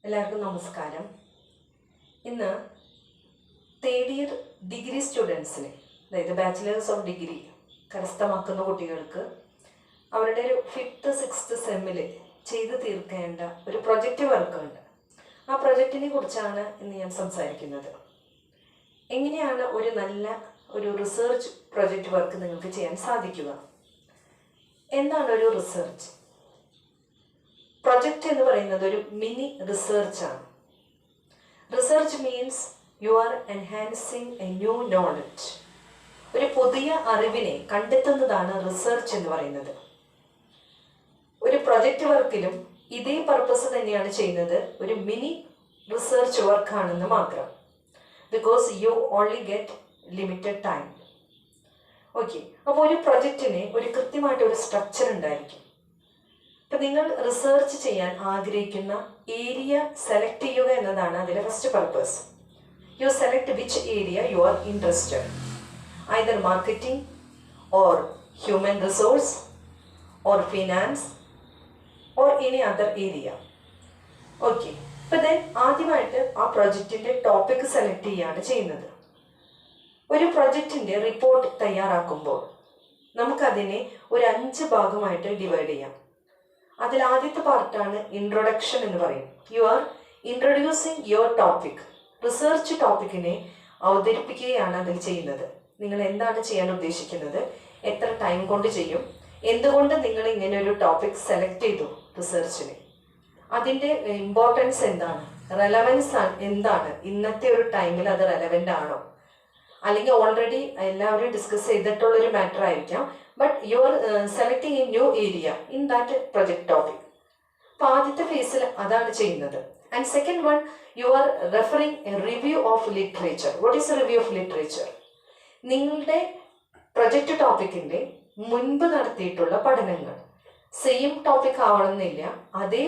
എല്ലാവർക്കും നമസ്കാരം. ഇന്ന് തേർഡ് ഇയർ ഡിഗ്രി സ്റ്റുഡൻസിന്, അതായത് ബാച്ചിലേഴ്സ് ഓഫ് ഡിഗ്രി കരസ്ഥമാക്കുന്ന കുട്ടികൾക്ക് അവരുടെ ഒരു 5th 6th സെമ്മിൽ ചെയ്ത് തീർക്കേണ്ട ഒരു പ്രൊജക്റ്റ് വർക്കുണ്ട്. ആ പ്രൊജക്റ്റിനെ കുറിച്ചാണ് ഇന്ന് ഞാൻ സംസാരിക്കുന്നത്. എങ്ങനെയാണ് ഒരു നല്ല റിസർച്ച് പ്രൊജക്റ്റ് വർക്ക് നിങ്ങൾക്ക് ചെയ്യാൻ സാധിക്കുക? എന്താണ് ഒരു റിസർച്ച്? പ്രൊജക്റ്റ് എന്ന് പറയുന്നത് ഒരു മിനി റിസർച്ചാണ്. Research means you are enhancing a new knowledge. ഒരു പുതിയ അറിവിനെ കണ്ടെത്തുന്നതാണ് റിസർച്ച് എന്ന് പറയുന്നത്. ഒരു പ്രൊജക്റ്റ് വർക്കിലും ഇതേ പർപ്പസ് തന്നെയാണ് ചെയ്യുന്നത്, ഒരു മിനി റിസർച്ച് വർക്കാണെന്ന് മാത്രം. Because you only get limited time. Okay, അപ്പോൾ ഒരു പ്രൊജക്റ്റിന് ഒരു കൃത്യമായിട്ട് ഒരു സ്ട്രക്ചർ ഉണ്ടായിരിക്കും. ഇപ്പം നിങ്ങൾ റിസർച്ച് ചെയ്യാൻ ആഗ്രഹിക്കുന്ന ഏരിയ സെലക്ട് ചെയ്യുക എന്നതാണ് അതിലെ first purpose. You select which area you are interested, either marketing or human resource or finance or any other area. Okay, അപ്പം ദെൻ ആദ്യമായിട്ട് ആ പ്രൊജക്റ്റിൻ്റെ ടോപ്പിക് സെലക്ട് ചെയ്യുകയാണ് ചെയ്യുന്നത്. ഒരു പ്രൊജക്റ്റിൻ്റെ റിപ്പോർട്ട് തയ്യാറാക്കുമ്പോൾ നമുക്കതിനെ ഒരു 5 ഭാഗമായിട്ട് ഡിവൈഡ് ചെയ്യാം. അതിൽ ആദ്യത്തെ പാർട്ടാണ് ഇൻട്രൊഡക്ഷൻ എന്ന് പറയും. You are introducing your topic. Research ടോപ്പിക്കിനെ അവതരിപ്പിക്കുകയാണ് അതിൽ ചെയ്യുന്നത്. നിങ്ങൾ എന്താണ് ചെയ്യാൻ ഉദ്ദേശിക്കുന്നത്, എത്ര ടൈം കൊണ്ട് ചെയ്യും, എന്തുകൊണ്ട് നിങ്ങൾ ഇങ്ങനെ ഒരു ടോപ്പിക് സെലക്ട് ചെയ്തു റിസർച്ചിന്, അതിൻ്റെ ഇമ്പോർട്ടൻസ് എന്താണ്, റെലവൻസ് എന്താണ്, ഇന്നത്തെ ഒരു ടൈമിൽ അത് റെലവൻ്റ് ആണോ, അല്ലെങ്കിൽ ഓൾറെഡി എല്ലാവരും ഡിസ്കസ് ചെയ്തിട്ടുള്ളൊരു മാറ്റർ ആയിരിക്കാം, but you are selecting A new area in that project topic. അപ്പോൾ ആദ്യത്തെ ഫേസിൽ അതാണ് ചെയ്യുന്നത്. And second one, you are referring A review of literature. What is review of literature? നിങ്ങളുടെ പ്രൊജക്റ്റ് ടോപ്പിക്കിൻ്റെ മുൻപ് നടത്തിയിട്ടുള്ള പഠനങ്ങൾ, സെയിം ടോപ്പിക് ആവണമെന്നില്ല, അതേ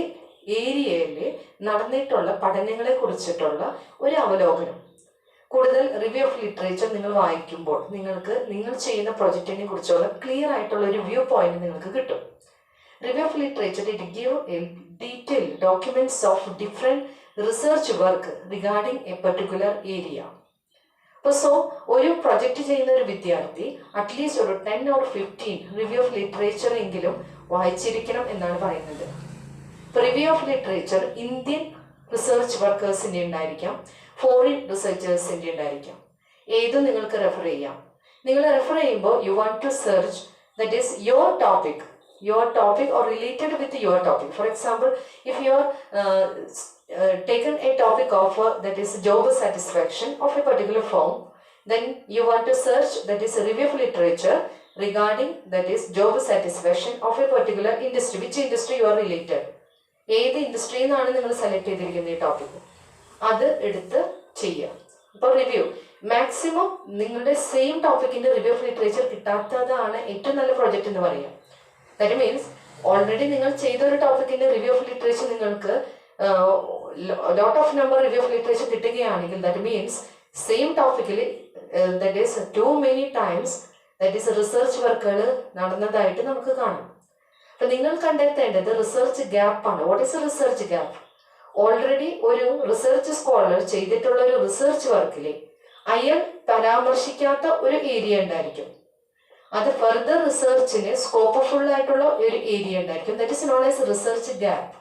ഏരിയയിൽ നടന്നിട്ടുള്ള പഠനങ്ങളെ കുറിച്ചിട്ടുള്ള ഒരു അവലോകനം. കൂടുതൽ റിവ്യൂ ഓഫ് ലിറ്ററേച്ചർ നിങ്ങൾ വായിക്കുമ്പോൾ നിങ്ങൾ ചെയ്യുന്ന പ്രൊജക്റ്റിനെ കുറിച്ചുള്ള ക്ലിയർ ആയിട്ടുള്ള ഒരു വ്യൂ പോയിന്റ് നിങ്ങൾക്ക് കിട്ടും. Review of literature it give A detail documents of different research work regarding A particular area. അപ്പോൾ ഒരു പ്രൊജക്റ്റ് ചെയ്യുന്ന ഒരു വിദ്യാർത്ഥി അറ്റ്ലീസ്റ്റ് ഒരു 10 or 15 റിവ്യൂ ഓഫ് ലിറ്ററേച്ചർ എങ്കിലും വായിച്ചിരിക്കണം എന്നാണ് പറയുന്നത്. Review of literature Indian research വർക്കേഴ്സിൻ്റെ ഉണ്ടായിരിക്കാം, ഫോറിൻ റിസർച്ചേഴ്സിൻ്റെ ഉണ്ടായിരിക്കാം. ഏതും നിങ്ങൾക്ക് റെഫർ ചെയ്യാം. നിങ്ങൾ റെഫർ ചെയ്യുമ്പോൾ you want to search that is your topic or related with your topic. For example, if you are taken a topic of that is job satisfaction of a particular firm, then you want to search that is a review of literature regarding that is job satisfaction of a particular industry. Which industry you are related, ഏത് ഇൻഡസ്ട്രിയിൽ നിന്നാണ് നിങ്ങൾ select ചെയ്തിരിക്കുന്നത് ഈ topic, അത് എടുത്ത് ചെയ്യുക. ഇപ്പോൾ റിവ്യൂ മാക്സിമം നിങ്ങളുടെ സെയിം ടോപ്പിക്കിന്റെ റിവ്യൂ ഓഫ് ലിറ്ററേച്ചർ കിട്ടാത്തതാണ് ഏറ്റവും നല്ല പ്രോജക്റ്റ് എന്ന് പറയാം. ദാറ്റ് മീൻസ് ഓൾറെഡി നിങ്ങൾ ചെയ്ത ഒരു ടോപ്പിക്കിന്റെ റിവ്യൂ ഓഫ് ലിറ്ററേച്ചർ നിങ്ങൾക്ക് lot of number review of literature കിട്ടുകയാണെങ്കിൽ ദാറ്റ് മീൻസ് സെയിം ടോപ്പിക്കിൽ that is too many times that is research വർക്കുകൾ നടന്നതായിട്ട് നമുക്ക് കാണാം. അപ്പൊ നിങ്ങൾ കണ്ടെത്തേണ്ടത് റിസർച്ച് ഗ്യാപ്പാണ്. What is a research gap? Already ഒരു റിസർച്ച് സ്കോളർ ചെയ്തിട്ടുള്ള ഒരു റിസർച്ച് വർക്കിൽ അയാൾ പരാമർശിക്കാത്ത ഒരു ഏരിയ ഉണ്ടായിരിക്കും. അത് ഫർദർ റിസർച്ചിന് സ്കോപ്പ്ഫുൾ ആയിട്ടുള്ള ഒരു ഏരിയ ഉണ്ടായിരിക്കും. That is known as research gap.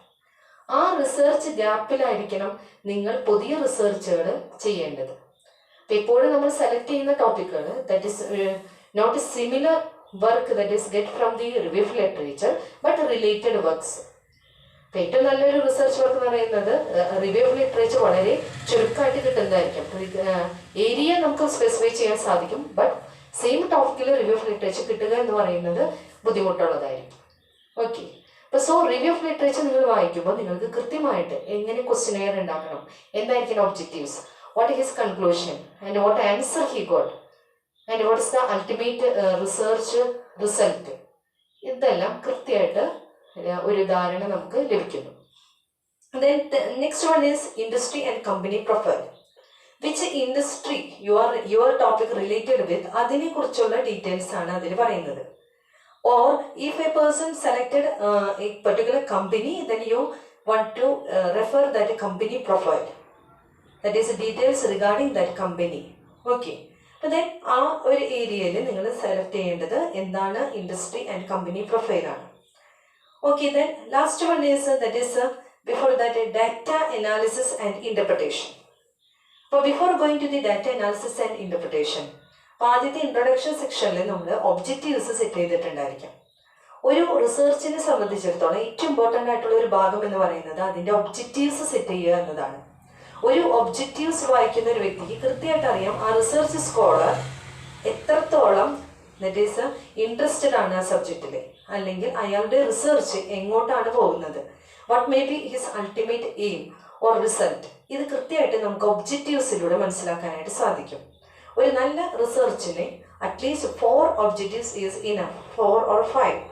ആ റിസർച്ച് ഗ്യാപ്പിലായിരിക്കണം നിങ്ങൾ പുതിയ റിസർച്ചുകൾ ചെയ്യേണ്ടത്. അപ്പം എപ്പോഴും നമ്മൾ സെലക്ട് ചെയ്യുന്ന ടോപ്പിക്കുകൾ that is not similar work that is get from the review of literature but related works. ഏറ്റവും നല്ലൊരു റിസർച്ച് വർക്ക് എന്ന് പറയുന്നത് റിവ്യൂ ഓഫ് ലിറ്ററേച്ചർ വളരെ ചുരുക്കമായിട്ട് കിട്ടുന്നതായിരിക്കും. ഏരിയ നമുക്ക് സ്പെസിഫൈ ചെയ്യാൻ സാധിക്കും, ബട്ട് സെയിം ടോപ്പിക്കിൽ റിവ്യൂ ഓഫ് ലിറ്ററേച്ചർ കിട്ടുക എന്ന് പറയുന്നത് ബുദ്ധിമുട്ടുള്ളതായിരിക്കും. ഓക്കെ, അപ്പോൾ റിവ്യൂ ഓഫ് ലിറ്ററേച്ചർ നിങ്ങൾ വായിക്കുമ്പോൾ നിങ്ങൾക്ക് കൃത്യമായിട്ട് എങ്ങനെ ക്വസ്റ്റ്യനെയർ ഉണ്ടാക്കണം, എന്തായിരിക്കും objectives, what his conclusion and what answer he got and what is the ultimate research result, ഇതെല്ലാം കൃത്യമായിട്ട് ഒരു ധാരണ നമുക്ക് ലഭിക്കുന്നു. Then the next one is industry and company profile. Which industry your topic related with, അതിനെ കുറിച്ചുള്ള details ആണ് അതിൽ പറയുന്നത്. Or if a person selected a particular company, then you want to refer that company profile, that is details regarding that company. Okay, അപ്പോൾ then ആ ഒരു ഏരിയയിൽ നിങ്ങൾ സെലക്ട് ചെയ്യേണ്ടത് എന്താണ്, ഇൻഡസ്ട്രി ആൻഡ് കമ്പനി പ്രൊഫൈലാണ്. Okay, then last one is that is before that data analysis and interpretation. അപ്പോൾ before going to the data analysis and interpretation, അപ്പോൾ ആദ്യത്തെ ഇൻട്രൊഡക്ഷൻ സെക്ഷനിൽ നമ്മൾ ഒബ്ജക്റ്റീവ്സ് സെറ്റ് ചെയ്തിട്ടുണ്ടായിരിക്കും. ഒരു റിസർച്ചിനെ സംബന്ധിച്ചിടത്തോളം ഏറ്റവും ഇമ്പോർട്ടൻ്റ് ആയിട്ടുള്ള ഒരു ഭാഗം എന്ന് പറയുന്നത് അതിൻ്റെ ഒബ്ജക്റ്റീവ്സ് സെറ്റ് ചെയ്യുക എന്നതാണ്. ഒരു ഒബ്ജക്റ്റീവ്സ് വായിക്കുന്ന ഒരു വ്യക്തിക്ക് കൃത്യമായിട്ട് അറിയാം ആ റിസർച്ച് സ്കോളർ എത്രത്തോളം ദറ്റ് ഈസ് ഇൻട്രസ്റ്റഡ് ആണ് ആ സബ്ജക്റ്റിൽ, അല്ലെങ്കിൽ അയാളുടെ റിസർച്ച് എങ്ങോട്ടാണ് പോകുന്നത്, what may be his ultimate aim or result. ഇത് കൃത്യമായിട്ട് നമുക്ക് ഒബ്ജക്റ്റീവ്സിലൂടെ മനസ്സിലാക്കാനായിട്ട് സാധിക്കും. ഒരു നല്ല റിസർച്ചിന് at least 4 objectives is enough, 4 or 5.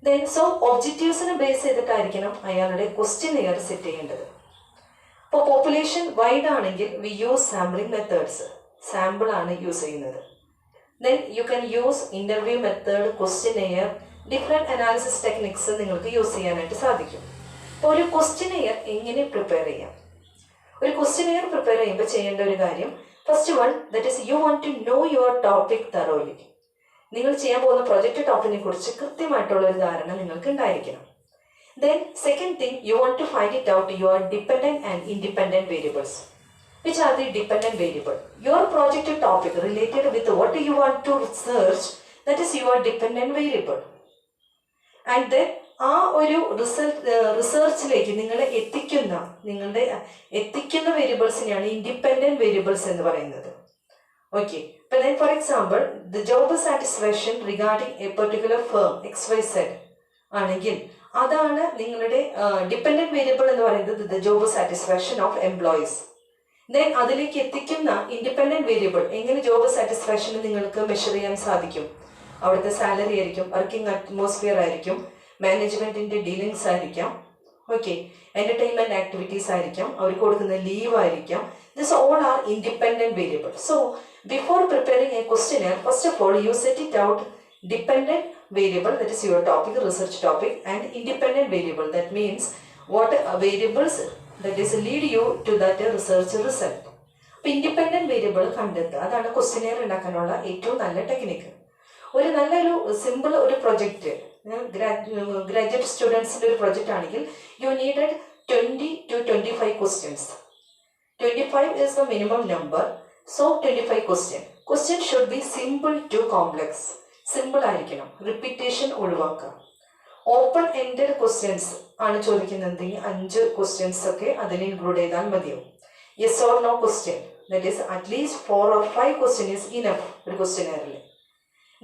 Then so ഒബ്ജക്റ്റീവ്സിനെ ബേസ് ചെയ്തിട്ടായിരിക്കണം അയാളുടെ ക്വസ്റ്റ്യനെയർ സെറ്റ് ചെയ്യേണ്ടത്. ഇപ്പോൾ പോപ്പുലേഷൻ വൈഡ് ആണെങ്കിൽ we use sampling methods, sample ആണ് യൂസ് ചെയ്യുന്നത്. Then you can use interview method, questionnaire, different analysis techniques നിങ്ങൾക്ക് യൂസ് ചെയ്യാനായിട്ട് സാധിക്കും. അപ്പോൾ ഒരു ക്വസ്റ്റ്യനെയർ എങ്ങനെ പ്രിപ്പയർ ചെയ്യാം? ഒരു ക്വസ്റ്റ്യനെയർ പ്രിപ്പയർ ചെയ്യുമ്പോൾ ചെയ്യേണ്ട ഒരു കാര്യം, first one that is you want to know your topic thoroughly. നിങ്ങൾ ചെയ്യാൻ പോകുന്ന പ്രൊജക്റ്റ് ടോപ്പിനെ കുറിച്ച് കൃത്യമായിട്ടുള്ള ഒരു ധാരണ നിങ്ങൾക്ക് ഉണ്ടായിരിക്കണം. Then second thing, you want to find it out your dependent and independent variables. Which are the dependent variable? Your project topic related with what you want to research, that is your dependent variable. And then ആ ഒരു റിസർച്ചിലേക്ക് നിങ്ങളെ എത്തിക്കുന്ന വേരിയബിൾസിനെയാണ് independent variables എന്ന് പറയുന്നത്. Okay, അപ്പോൾ then for example, the job satisfaction regarding a particular firm XYZ ആണെങ്കിൽ അതാണ് നിങ്ങളുടെ ഡിപ്പെൻഡൻറ്റ് വേരിയബിൾ എന്ന് പറയുന്നത് the job satisfaction of employees. Then അതിലേക്ക് എത്തിക്കുന്ന ഇൻഡിപെൻഡൻറ്റ് വേരിയബിൾ എങ്ങനെ ജോബ് സാറ്റിസ്ഫാക്ഷൻ നിങ്ങൾക്ക് മെഷർ ചെയ്യാൻ സാധിക്കും? അവിടുത്തെ സാലറി ആയിരിക്കും, വർക്കിംഗ് അറ്റ്മോസ്ഫിയർ ആയിരിക്കും, മാനേജ്മെൻറ്റിൻ്റെ ഡീലിങ്സ് ആയിരിക്കാം, ഓക്കെ, എൻ്റർടൈൻമെൻറ്റ് ആക്ടിവിറ്റീസ് ആയിരിക്കാം, അവർക്ക് കൊടുക്കുന്ന ലീവ് ആയിരിക്കാം. This all are independent variable. So before preparing A question, first of all U set it out dependent variable, that is your topic, research topic, and independent variable, that means what variables that is lead you to that research result. അപ്പോൾ independent variable കണ്ടെത്തുക, അതാണ് questionnaire ഉണ്ടാക്കാനുള്ള ഏറ്റവും നല്ല technique. ഒരു നല്ലൊരു simple ഒരു project, graduate സ്റ്റുഡൻസിൻ്റെ ഒരു പ്രൊജക്റ്റ് ആണെങ്കിൽ U needed 20 to 25 questions. 25 is the minimum number, so 25 question should be simple to complex. Simple ആയിരിക്കണം, റിപ്പീറ്റേഷൻ ഒഴിവാക്കുക. ഓപ്പൺ എൻഡഡ് ക്വസ്റ്റ്യൻസ് ആണ് ചോദിക്കുന്നതെങ്കിൽ 5 ക്വസ്റ്റ്യൻസ് ഒക്കെ അതിൽ ഇൻക്ലൂഡ് ചെയ്താൽ മതിയാവും. Yes or no question, that is at least 4 or 5 question is enough ഒരു ക്വസ്റ്റ്യനെയറിൽ.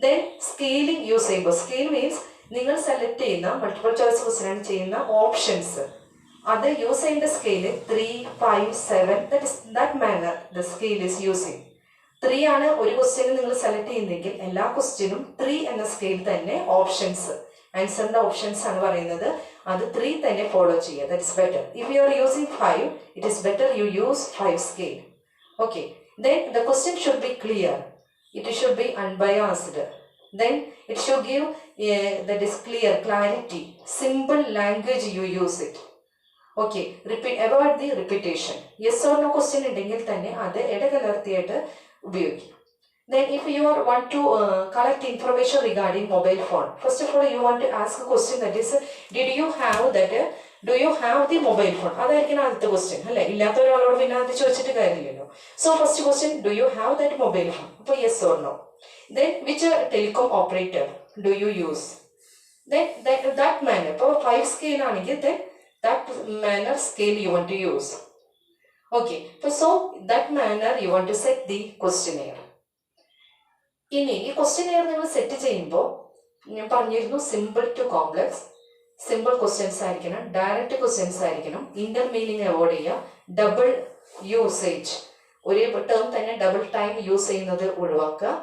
ദെൻ സ്കെയിലിംഗ് യൂസ് ചെയ്യുമ്പോൾ, സ്കെയിൽ മീൻസ് നിങ്ങൾ സെലക്ട് ചെയ്യുന്ന മൾട്ടിപ്പിൾ ചോയ്സ് ക്വസ്റ്റ്യൻ ചെയ്യുന്ന ഓപ്ഷൻസ്, അത് യൂസ് ചെയ്യേണ്ട scale 3, 5, 7, that manner the scale is using. 3 ആണ് ഒരു ക്വസ്റ്റ്യന് നിങ്ങൾ സെലക്ട് ചെയ്യുന്നെങ്കിൽ എല്ലാ ക്വസ്റ്റ്യനും 3 എന്ന സ്കെയിൽ തന്നെ ഓപ്ഷൻസ്, ആൻസറിൻ്റെ ഓപ്ഷൻസ് ആണ് പറയുന്നത്, അത് 3 തന്നെ ഫോളോ ചെയ്യുക. That is better. If you are using 5, it is better you use 5 scale. Okay, then the question should be clear, it should be unbiased, then it should give that is clear, clarity, simple language you use it. Okay, avoid the repetition. Yes or no question ഉണ്ടെങ്കിൽ തന്നെ അത് ഇടകലർത്തിയായിട്ട് ഉപയോഗിക്കും. Then if you want to collect information regarding mobile phone, first of all you want to ask a question, that is do you have the mobile phone? അതായിരിക്കണം ആദ്യത്തെ question അല്ലേ, ഇല്ലാത്ത ഒരാളോട് പിന്നെ അത് ചോദിച്ചിട്ട് കാര്യമില്ലല്ലോ. So first question, do you have that mobile phone? അപ്പോൾ yes or no. Then which telecom operator do you use? Then that manner, ഇപ്പോൾ 5 സ്കെയിൽ ആണെങ്കിൽ then that manner scale you want to use. Okay, so that manner you want to set the questionnaire. ഇനി ഈ questionnaire നിങ്ങൾ set ചെയ്യുമ്പോൾ ഞാൻ പറഞ്ഞിരുന്നു simple to complex, simple questions ആയിരിക്കണം, direct questions ആയിരിക്കണം, ഇന്റർ മീനിങ് അവോയ്ഡ് ചെയ്യുക, ഡബിൾ യൂസേജ്, ഒരേ ടേം തന്നെ ഡബിൾ ടൈം യൂസ് ചെയ്യുന്നത് ഒഴിവാക്കുക.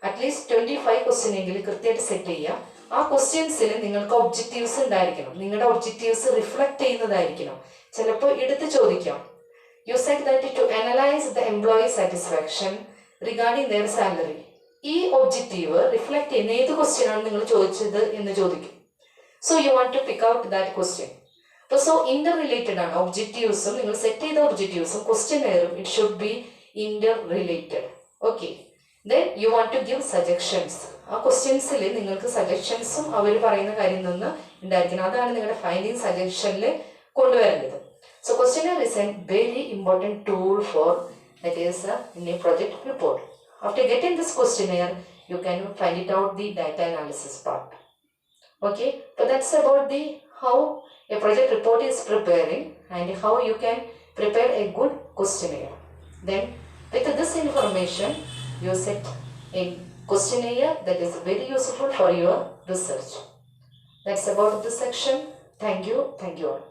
അറ്റ്ലീസ്റ്റ് 25 ക്വസ്റ്റ്യൻ എങ്കിലും കൃത്യമായിട്ട് സെറ്റ് ചെയ്യുക. ആ ക്വസ്റ്റ്യൻസിൽ നിങ്ങൾക്ക് ഒബ്ജക്റ്റീവ്സ് ഉണ്ടായിരിക്കണം, നിങ്ങളുടെ ഒബ്ജക്റ്റീവ്സ് റിഫ്ലക്ട് ചെയ്യുന്നതായിരിക്കണം. ചിലപ്പോൾ എടുത്ത് ചോദിക്കാം, you said that to analyze the employee satisfaction regarding their salary. ഈ ഒബ്ജക്റ്റീവ് റിഫ്ലക്ട് ചെയ്യുന്ന ഏത് ക്വസ്റ്റ്യൻ ആണ് നിങ്ങൾ ചോദിച്ചത് എന്ന് ചോദിക്കും. So you want to pick out that question. So interrelated ആണ് ഒബ്ജക്റ്റീവ്സും നിങ്ങൾ സെറ്റ് ചെയ്ത ഒബ്ജക്റ്റീവ്സും ക്വസ്റ്റ്യനെയറും it should be interrelated. Okay, then you want to give suggestions. ആ ക്വസ്റ്റ്യൻസിൽ നിങ്ങൾക്ക് സജഷൻസും അവർ പറയുന്ന കാര്യം നിന്ന് ഉണ്ടായിരിക്കണം. അതാണ് നിങ്ങളുടെ ഫൈൻഡിങ് സജഷനിൽ കൊണ്ടുവരേണ്ടത്. So questionnaire is a very important tool for that is in a project report. After getting this questionnaire, you can find it out the data analysis part. Okay, so that's about the how a project report is preparing and how you can prepare a good questionnaire. Then with this information, you set a questionnaire that is very useful for your research. That's about this section. Thank you all.